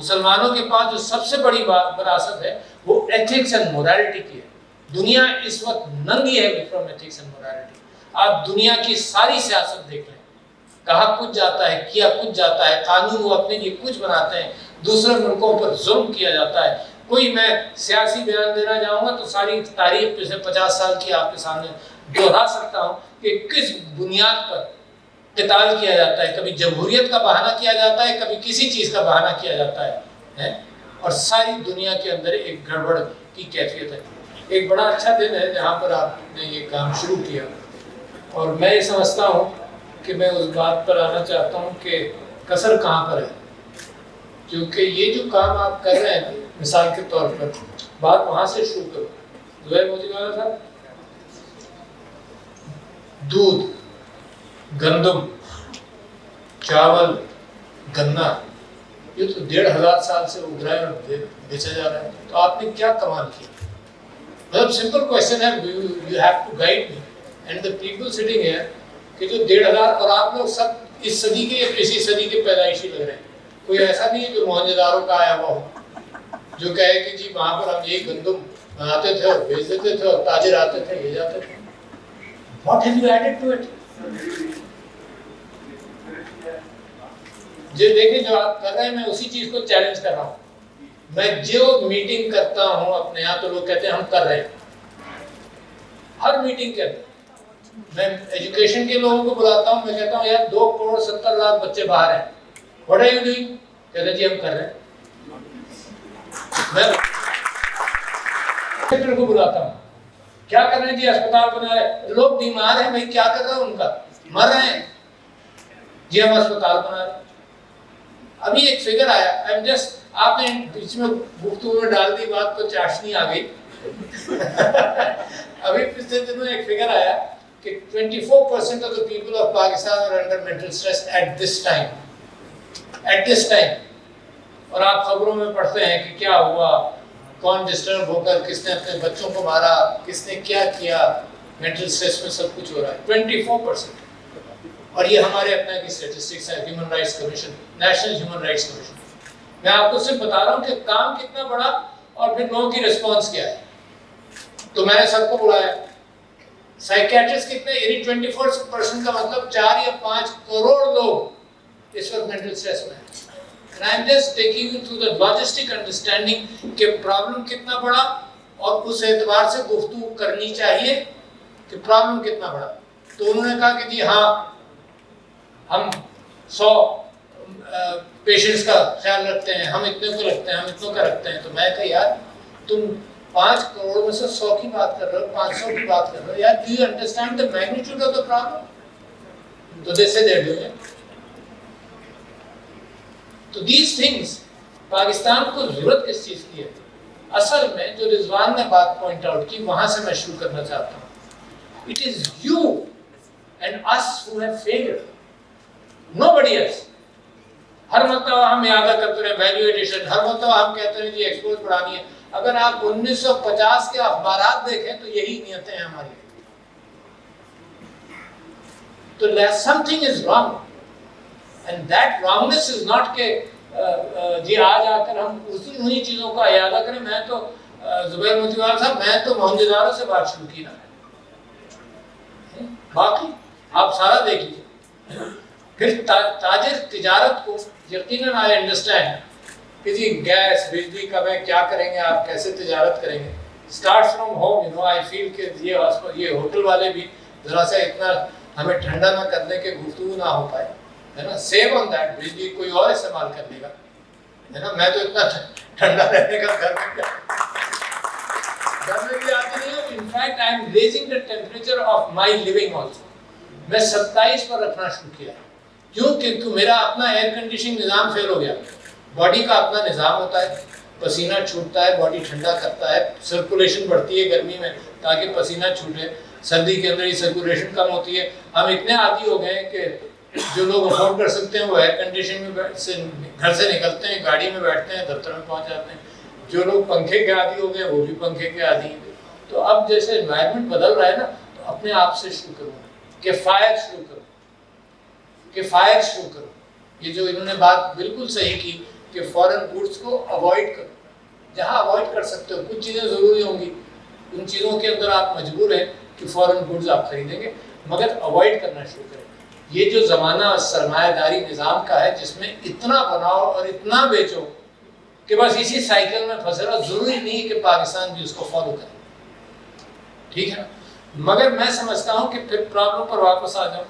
مسلمانوں کے پاس جو سب سے بڑی وراثت ہے وہ ایتھکس اینڈ مورالٹی کی ہے. دنیا اس وقت ننگی ہے فرام ایتھکس اینڈ مورالٹی. آپ دنیا کی ساری سیاست دیکھ لیں, کہا کچھ جاتا ہے, کیا کچھ جاتا ہے, قانون وہ اپنے لیے کچھ بناتے ہیں, دوسرے ملکوں پر ظلم کیا جاتا ہے. کوئی میں سیاسی بیان دینا جاؤں گا تو ساری تاریخ پچھلے 50 سال کی آپ کے سامنے دوہرا سکتا ہوں کہ کس بنیاد پر قتال کیا جاتا ہے. کبھی جمہوریت کا بہانہ کیا جاتا ہے, کبھی کسی چیز کا بہانہ کیا جاتا ہے, اور ساری دنیا کے اندر ایک گڑبڑ کی کیفیت ہے. ایک بڑا اچھا دن ہے جہاں پر آپ نے یہ کام شروع کیا, اور میں یہ سمجھتا ہوں کہ میں اس بات پر آنا چاہتا ہوں کہ کسر کہاں پر ہے. کیونکہ یہ جو کام آپ کر رہے ہیں, مثال کے طور پر بات وہاں سے شروع کرو. زبیر موتی والا صاحب, دودھ, گندم, چاول, گنا, یہ تو 1500 سال سے اگ رہا ہے اور بیچا جا رہا ہے. تو آپ نے کیا کمال کیا؟ مطلب سمپل کوشچن ہے, you have to guide me and the people sitting here کہ جو 1500, اور آپ لوگ سب اس صدی کے یا پچھلی صدی کے پیدائشی لگ رہے ہیں. کوئی ایسا نہیں ہے جو موہنجودارو کا آیا ہوا ہو جو کہے کہ جی وہاں پر ہم یہی گندم بناتے تھے اور بیچ دیتے تھے اور تاجر آتے تھے لے جاتے تھے. What have you added to it? جو دیکھیں جو آپ کر رہے ہیں, میں اسی چیز کو چیلنج کر رہا ہوں. میں جو میٹنگ کرتا ہوں اپنے یہاں تو لوگ کہتے ہیں ہم کر رہے ہیں. ہر میٹنگ کے اندر میں ایجوکیشن کے لوگوں کو بلاتا ہوں, میں کہتا ہوں یار 2.70 کروڑ بچے باہر ہیں, What are you doing? کہتے ہیں جی ہم کر رہے ہیں. میں ڈاکٹر کو بلاتا ہوں, کیا کر رہے ہیں جی اسپتال بنا رہے ہیں. لوگ بیمار ہیں بھائی, کیا کر رہے ہیں, ان کا مر رہے ہیں, جی ہم اسپتال بنا رہے ہیں. ابھی ایک فگر آیا, آپ نے بیچ میں گفتگو میں ڈال دی بات تو چاشنی آ گئی. ابھی پچھلے دنوں ایک فگر آیا کہ 24% of the people of Pakistan are under mental stress at this time. اور آپ خبروں میں پڑھتے ہیں کہ کیا ہوا, کون ڈسٹرب ہو کر کس نے اپنے بچوں کو مارا, کس نے کیا کیا. مینٹل سٹریس میں سب کچھ ہو رہا ہے. 24%. اور یہ ہمارے اپنے کی اسٹیٹسٹکس ہیں, human rights commission, national human rights commission. میں آپ کو صرف بتا رہا ہوں کہ کام کتنا بڑا اور پھر لوگوں کی ریسپانس کیا ہے. تو میں نے سب کو بلایا, سائیکیٹرسٹ کتنے, یعنی 24% کا مطلب 4 یا 5 کروڑ لوگ اس وقت مینٹل سٹریس میں ہیں. And I'm just taking you through the logistic understanding کہ پرابلم کتنا بڑا اور اس اعتبار سے گفتگو کرنی چاہیے کہ پرابلم کتنا بڑا. تو انہوں نے کہا کہ جی ہاں ہم 100 پیشنٹس کا خیال رکھتے ہیں, ہم اتنے کو رکھتے ہیں, ہم اتنوں کا رکھتے ہیں. تو میں کہا یار تم 5 کروڑ میں سے 100 کی بات کر رہے ہو, 500 کی بات کر رہے ہو, یار do you understand the magnitude of the problem? تو they say they're doing it. تو these things پاکستان کو ضرورت کس چیز کی ہے؟ اصل میں جو رضوان نے بات پوائنٹ آؤٹ کی وہاں سے میں شروع کرنا چاہتا ہوں. It is you and us who have failed. Nobody else. ہر مرتبہ ہم اعادہ کرتے رہے ویلیو ایڈیشن, ہر مرتبہ ہم کہتے ہیں جی ایکسپورٹ بڑھانی ہے. اگر آپ 1950 کے اخبارات دیکھیں تو یہی نیتیں ہیں ہماری. تو something is wrong. And that wrongness is not کہ جی آج آ کر ہم اسی چیزوں کا اعادہ کریں. میں تو زبیر موتی والا صاحب, میں تو موہنجودارو سے بات شروع کی نا, باقی آپ سارا دیکھ لیجیے. پھر تاجر تجارت کو یقیناً آئی انڈرسٹینڈ کہ جی گیس بجلی کا میں کیا کریں گے, آپ کیسے تجارت کریں گے. Start from home, you know I feel کہ یہ ہوٹل والے بھی ذرا سا اتنا ہمیں ٹھنڈا نہ کرنے کے گفتگو نہ ہو پائے, ہے نا. سیو آن دیٹ, بجلی کوئی اور استعمال کر لے گا, ہے نا. میں تو اتنا ٹھنڈا رہنے کا گھر میں بھی آتی نہیں ہوں. In fact I am raising the temperature of my living also. میں 27 پر رکھنا شروع کیا. کیوں؟ کہ میرا اپنا ایئر کنڈیشننگ نظام فیل ہو گیا. باڈی کا اپنا نظام ہوتا ہے, پسینہ چھوٹتا ہے, باڈی ٹھنڈا کرتا ہے, سرکولیشن بڑھتی ہے گرمی میں تاکہ پسینہ چھوٹے. سردی کے اندر ہی سرکولیشن کم ہوتی ہے. ہم اتنے عادی ہو گئے ہیں کہ جو لوگ افورڈ کر سکتے ہیں وہ ایئر کنڈیشن میں گھر سے نکلتے ہیں, گاڑی میں بیٹھتے ہیں, دفتر میں پہنچ جاتے ہیں. جو لوگ پنکھے کے عادی ہو گئے وہ بھی پنکھے کے عادی ہیں. تو اب جیسے انوائرمنٹ بدل رہا ہے نا, تو اپنے آپ سے شروع کرو, کفایت شروع کرو, کفایت شروع کرو. یہ جو انہوں نے بات بالکل صحیح کی کہ فورن گوڈس کو اوائڈ کرو، جہاں اوائڈ کر سکتے ہو، کچھ چیزیں ضروری ہوں گی ان چیزوں کے اندر آپ مجبور ہیں کہ فورن گوڈز آپ خریدیں گے، مگر اوائڈ کرنا شروع کریں۔ یہ جو زمانہ سرمایہ داری نظام کا ہے جس میں اتنا بناؤ اور اتنا بیچو کہ بس اسی سائیکل میں پھنسے رہو، ضروری نہیں کہ پاکستان بھی اس کو فالو کرے، ٹھیک ہے نا؟ مگر میں سمجھتا ہوں کہ پھر پرابلم پر واپس آ جاؤں،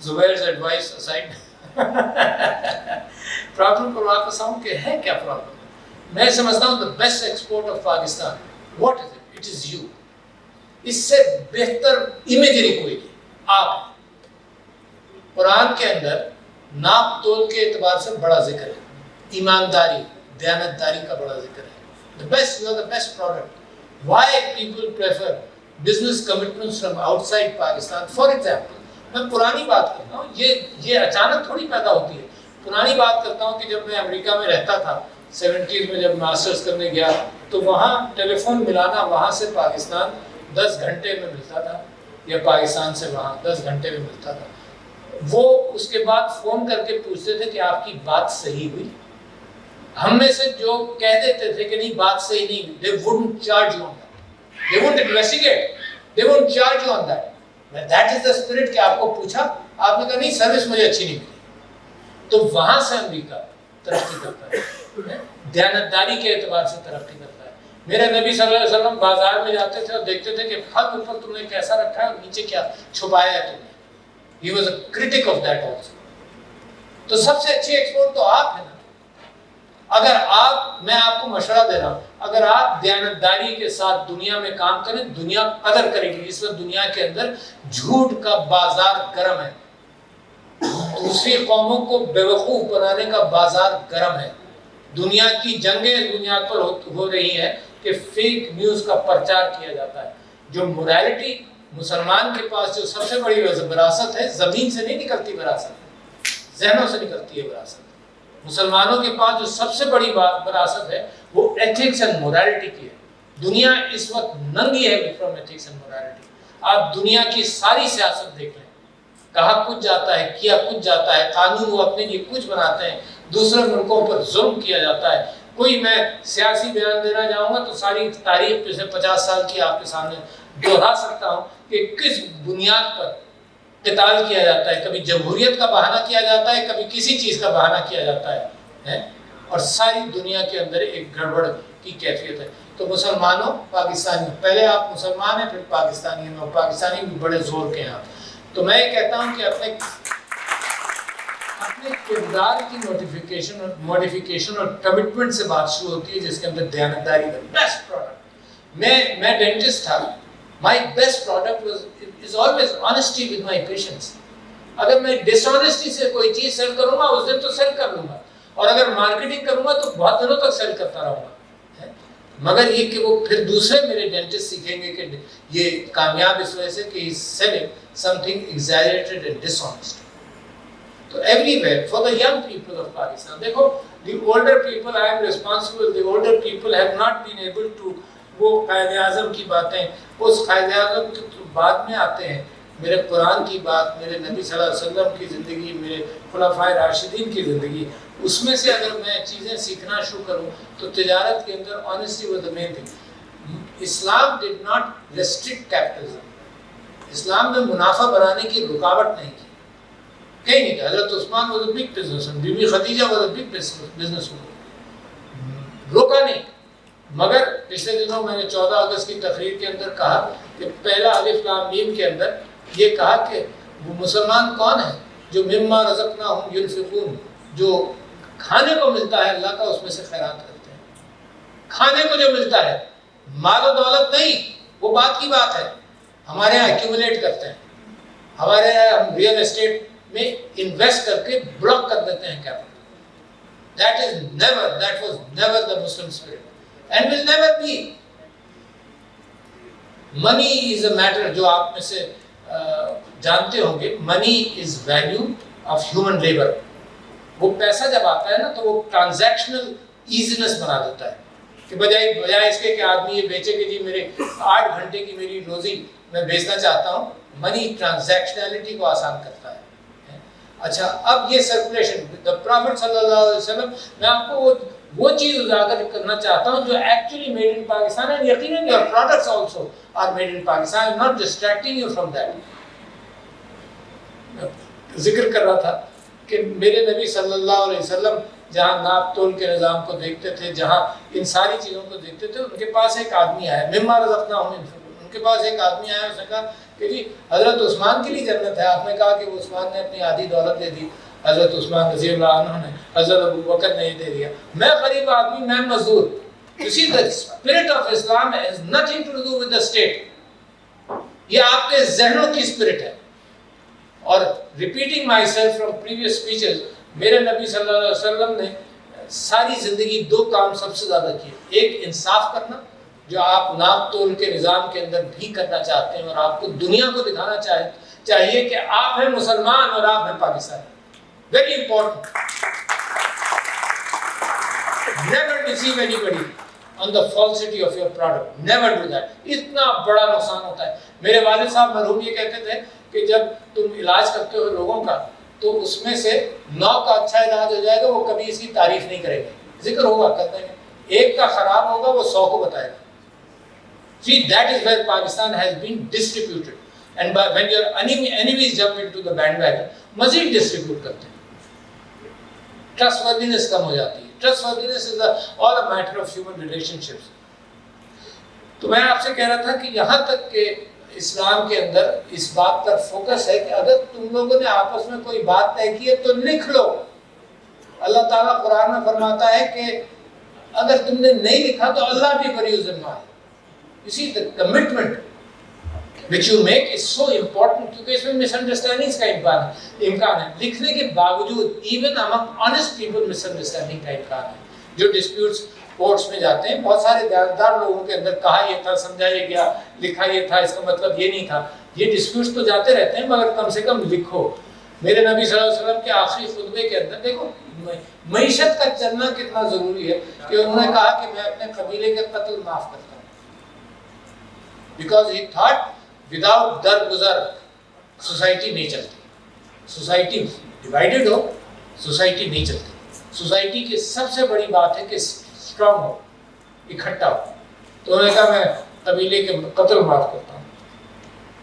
زبیر's ایڈوائس اسائڈ پرابلم پر واپس آؤں کہ ہے کیا پرابلم؟ میں سمجھتا ہوں the best export of Pakistan, what is it? It is you. اس سے بہتر امیجری کوئی نہیں، آپ۔ قرآن کے اندر ناپ تول کے اعتبار سے بڑا ذکر ہے، ایمانداری، دیانتداری کا بڑا ذکر ہے۔ The best, you are the best product. Why people prefer business commitments from outside Pakistan? For example, میں پرانی بات کرتا ہوں، یہ اچانک تھوڑی پیدا ہوتی ہے۔ پرانی بات کرتا ہوں کہ جب میں امریکہ میں رہتا تھا 70s میں، جب ماسٹرز کرنے گیا تو وہاں ٹیلی فون ملانا وہاں سے پاکستان 10 گھنٹے میں ملتا تھا، یا پاکستان سے وہاں 10 گھنٹے میں ملتا تھا۔ وہ اس کے بعد فون کر کے پوچھتے تھے کہ آپ کی بات صحیح ہوئی۔ ہم میں سے جو کہہ دیتے تھے کہ نہیں بات صحیح نہیں ہوئی، they wouldn't charge you on that. They won't investigate. They won't charge you on that. That is the spirit کہ آپ کو پوچھا، آپ نے کہا نہیں سروس مجھے اچھی نہیں ملی، تو وہاں سے امریکہ ترقی کرتا ہے، دیانتداری کے اعتبار سے ترقی کرتا ہے۔ میرے نبی صلی اللہ علیہ وسلم بازار میں جاتے تھے اور دیکھتے تھے کہ پھل اوپر تم نے کیسا رکھا ہے اور نیچے کیا چھپایا ہے تم نے۔ He was a critic of that also. تو سب سے اچھی ایکسپورٹ تو آپ ہیں نا۔ اگر آپ، میں آپ کو مشورہ دے رہا ہوں، اگر آپ دیانتداری کے ساتھ دنیا میں کام کریں، دنیا قدر کرے گی۔ اس وقت دنیا کے اندر جھوٹ کا بازار گرم ہے، دوسری قوموں کو بیوقوف بنانے کا بازار گرم ہے۔ دنیا کی جنگیں دنیا پر ہو رہی ہیں کہ فیک نیوز کا پرچار کیا جاتا ہے۔ جو موریلٹی مسلمان کے پاس جو سب سے بڑی وراثت ہے، زمین سے نہیں نکلتی وراثت، ذہنوں سے نکلتی ہے وراثت۔ مسلمانوں کے پاس جو سب سے بڑی وراثت ہے وہ ایتھکس اینڈ موریلٹی کی ہے۔ دنیا اس وقت ننگی ہے فرام ایتھکس اینڈ موریلٹی۔ آپ دنیا کی ساری سیاست دیکھ لیں، کہا کچھ جاتا ہے، کیا کچھ جاتا ہے، قانون وہ اپنے لیے کچھ بناتے ہیں، دوسرے ملکوں پر ظلم کیا جاتا ہے۔ کوئی میں سیاسی بیان دینا جاؤں گا تو ساری تاریخ پچھلے 50 سال کی آپ کے سامنے دوہرا سکتا ہوں کہ کس بنیاد پر قتال کیا جاتا ہے۔ کبھی جمہوریت کا بہانہ کیا جاتا ہے، کبھی کسی چیز کا بہانہ کیا جاتا ہے، اور ساری دنیا کے اندر ایک گڑبڑ کی کیفیت ہے۔ تو مسلمانوں، پاکستانی، پہلے آپ مسلمان ہیں پھر پاکستانی ہیں، اور پاکستانی بھی بڑے زور کے ہیں۔ تو میں یہ کہتا ہوں کہ اپنے کردار کی موڈیفیکیشن اور کمٹمنٹ سے بات شروع ہوتی ہے، جس کے اندر دیانتداری کا بیسٹ پروڈکٹ۔ میں ڈینٹسٹ تھا، my best product is always honesty with my patients. اگر میں ڈس آنیسٹی سے کوئی چیز سیل کروں گا اس دن تو سیل کر لوں گا، اور اگر مارکیٹنگ کروں گا تو بہت دنوں تک سیل کرتا رہوں گا۔ مگر یہ کہ وہ پھر دوسرے میرے ڈینٹسٹ سیکھیں گے کہ یہ کامیاب اس وجہ سے کہ he is selling something exaggerated and dishonest. تو everywhere for the young people of Pakistan، دیکھو the older people I am responsible, the older people have not been able to، وہ قائد اعظم کی باتیں، اس قائد اعظم کے بعد میں آتے ہیں میرے قرآن کی بات، میرے نبی صلی اللہ علیہ وسلم کی زندگی، میرے خلفائے راشدین کی زندگی، اس میں سے اگر میں چیزیں سیکھنا شروع کروں تو تجارت کے اندر honesty was the main thing. Islam did not restrict capitalism, اسلام نے منافع بنانے کی رکاوٹ نہیں کی، کہیں نہیں کہ حضرت عثمان was a big businessman, بی بی خدیجہ was a big businesswoman, روکا نہیں۔ مگر پچھلے دنوں میں نے 14 اگست کی تقریر کے اندر کہا کہ پہلا الف لام میم کے اندر یہ کہا کہ وہ مسلمان کون ہے جو مما رزقناہم ینفقون، جو کھانے کو ملتا ہے اللہ کا اس میں سے خیرات کرتے ہیں۔ کھانے کو جو ملتا ہے، مال و دولت نہیں، وہ بات کی بات ہے۔ ہمارے یہاں ایکیومولیٹ کرتے ہیں، ہمارے یہاں ہم ریئل اسٹیٹ میں انویسٹ کر کے بلاک کر دیتے ہیں capital. That was never the Muslim spirit and will never be. Money is a matter جو آپ میں سے جانتے ہوں گے، money is value of human labor۔ وہ پیسہ جب آتا ہے نا تو وہ ٹرانزیکشنل ایزینس بنا دیتا ہے، کہ بجائے اس کے کہ آدمی یہ بیچے کہ جی میرے 8 گھنٹے کی میری روزی میں بیچنا چاہتا ہوں، منی ٹرانزیکشنلٹی کو آسان کرتا ہے۔ اچھا اب یہ سرکولیشن پرافٹ صلی اللہ علیہ وسلم، میں آپ کو وہ چیز اجاگر کرنا چاہتا ہوں جو ایکچولی میڈ ان پاکستان ہے. یقیناً your products also are made in Pakistan. I am not distracting you from that. ذکر کر رہا تھا کہ میرے نبی صلی اللہ علیہ وسلم جہاں ناپ تول کے نظام کو دیکھتے تھے، جہاں ان ساری چیزوں کو دیکھتے تھے، ان کے پاس ایک آدمی آیا، مما رزقناہم ينفقون، ان کے پاس ایک آدمی آیا، اس نے کہا کہ جی حضرت عثمان کے لیے جنت ہے. آپ نے کہا کہ وہ عثمان نے اپنی آدھی دولت دے دی، حضرت عثمان رضی اللہ عنہ نے، حضرت ابو بکر نے یہ دے دیا. میں غریب آدمی، میں مزدور. You see, the spirit of Islam has nothing to do with the state. یہ آپ کے ذہنوں کی اسپرٹ ہے. اور repeating myself from previous speeches، میرے نبی صلی اللہ علیہ وسلم نے ساری زندگی دو کام سب سے زیادہ کیے. ایک انصاف کرنا، جو آپ ناپ تول کے نظام کے اندر بھی کرنا چاہتے ہیں، اور آپ کو دنیا کو دکھانا چاہیے کہ آپ ہیں مسلمان اور آپ ہیں Pakistani. Very important. Never deceive anybody on the falsity of your product. Never do that. اتنا بڑا نقصان ہوتا ہے. میرے والد صاحب مرحوم یہ کہتے تھے کہ جب تم علاج کرتے ہو لوگوں کا تو اس میں سے 9 کا اچھا علاج ہو جائے گا، وہ کبھی اس کی تعریف نہیں کرے گا. ذکر ہوگا کرتے ہیں. ایک کا خراب ہوگا، وہ 100 کو بتائے گا. See, that is where Pakistan has been distributed. And when your enemies jump into the bandwagon, مزید ڈسٹریبیوٹ کرتے ہیں. Trustworthiness کم ہو جاتی ہے. Trustworthiness is all a matter of human relationships. تو میں آپ سے کہہ رہا تھا کہ یہاں تک کہ اسلام کے اندر اس بات پر فوکس ہے کہ اگر تم لوگوں نے آپس میں کوئی بات طے کی ہے تو لکھ لو. اللہ تعالیٰ قرآن میں فرماتا ہے کہ اگر تم نے نہیں لکھا تو اللہ بھی بری ذمہ ہے. You see, the commitment which you make is so important کیونکہ اس میں مس انڈرسٹینڈنگز کا امکان ہے. لکھنے کے باوجود even among honest people مس انڈرسٹینڈنگ کا امکان ہے. جو ڈسپیوٹس کورٹس میں جاتے ہیں، بہت سارے دیانتدار لوگوں کے اندر کہا یہ تھا، سمجھا یہ گیا، لکھا یہ تھا، اس کا مطلب یہ نہیں تھا. یہ ڈسپیوٹس تو جاتے رہتے ہیں، مگر کم سے کم لکھو. میرے نبی صلی اللہ علیہ وسلم کے آخری خطبے کے اندر دیکھو معیشت کا چلنا کتنا ضروری ہے کہ انہوں نے کہا کہ میں اپنے قبیلے کے قتل معاف کرتا ہوں. Because he thought without درگزر سوسائٹی نہیں چلتی. سوسائٹی ڈیوائیڈڈ ہو، سوسائٹی نہیں چلتی. سوسائٹی کی سب سے بڑی بات ہے کہ اسٹرانگ ہو، اکٹھا ہو. تو انہوں نے کہا میں قبیلے کے قتل معاف کرتا ہوں،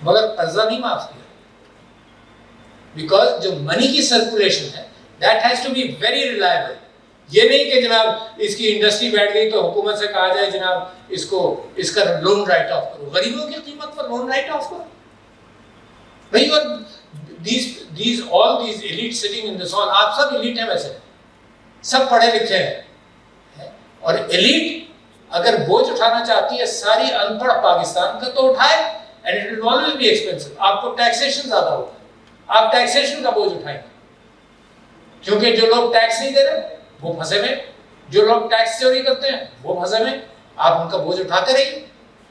مگر قرضہ نہیں معاف کیا. بیکاز جو منی کی سرکولیشن ہے that has to be very reliable. یہ نہیں کہ جناب اس کی انڈسٹری بیٹھ گئی تو حکومت سے کہا جائے جناب اس کا لون رائٹ آف کرو. غریبوں کی قیمت پر لون رائٹ آف کرو. بھائی اور all these elites sitting in this hall، آپ سب ایلیٹ ہیں، ویسے سب پڑھے لکھے ہیں. اور ایلیٹ اگر بوجھ اٹھانا چاہتی ہے ساری ان پڑھ پاکستان کا تو اٹھائے. and it will always be expensive. آپ کو ٹیکسیشن زیادہ ہوگا، آپ ٹیکسیشن کا بوجھ اٹھائیں گے کیونکہ جو لوگ ٹیکس نہیں دے رہے وہ پھنسے ہوئے، جو لوگ ٹیکس چوری کرتے ہیں وہ پھنسے ہوئے. آپ ان کا بوجھ اٹھاتے رہیے.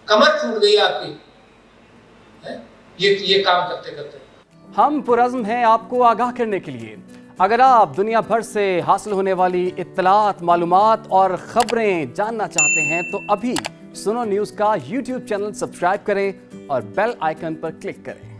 کمر ٹوٹ گئی آپ کی یہ کام کرتے کرتے. ہم پرعزم ہیں آپ کو آگاہ کرنے کے لیے. اگر آپ دنیا بھر سے حاصل ہونے والی اطلاعات، معلومات اور خبریں جاننا چاہتے ہیں تو ابھی سنو نیوز کا یوٹیوب چینل سبسکرائب کریں اور بیل آئیکن پر کلک کریں.